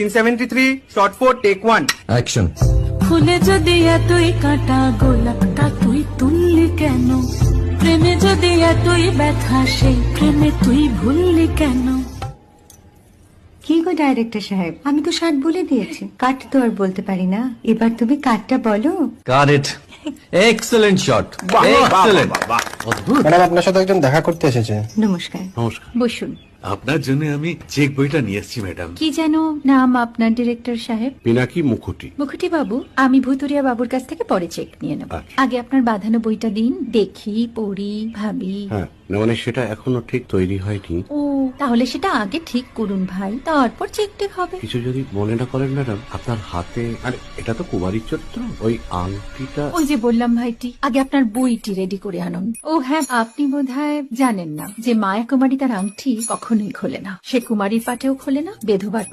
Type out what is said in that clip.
Scene 73, shot 4, take 1. Action. ফুলে যদি এতই কাটা গোলাপটা তুই তুললি কেন? প্রেমে যদি এতই ব্যথা সেই প্রেমে তুই ভুললি কেন? কি গো ডাইরেক্টর সাহেব, আমি তো 60 বলে দিয়েছি, কাট তো আর বলতে পারি না, এবার তুমি কাটটা বলো। Got it. Excellent shot, excellent. Madam, আপনার সাথে একজন দেখা করতে এসেছে। নমস্কার, নমস্কার। বসুন। আপনার জন্য আমি চেক বইটা নিয়ে এসেছি ম্যাডাম। কি যেন নাম আপনার ডিরেক্টর সাহেব? পিনাকি মুখোটি। মুখুটি বাবু, আমি ভুতুরিয়া বাবুর কাছ থেকে পরে চেক নিয়ে নেব। আচ্ছা। আগে আপনার বাঁধানো বইটা দিন, দেখি, পড়ি, ভাবি। হ্যাঁ, না মানে সেটা এখনো ঠিক তৈরি হয়নি। ও, তাহলে সেটা আগে ঠিক করুন ভাই, তারপর চেক টেক হবে। কিছু যদি মনে না করেন ম্যাডাম, আপনার হাতে, আরে এটা তো কুমারীর চরিত্র, ওই আংটিটা। ওই যে বললাম ভাইটি, আগে আপনার বইটি রেডি করে আনুন। ও হ্যাঁ, আপনি বোধহয় জানেন না যে মায়া কুমারী তার আংটি কখনোই খোলে না। সে কুমারীর পাটেও খোলে না, বেধবার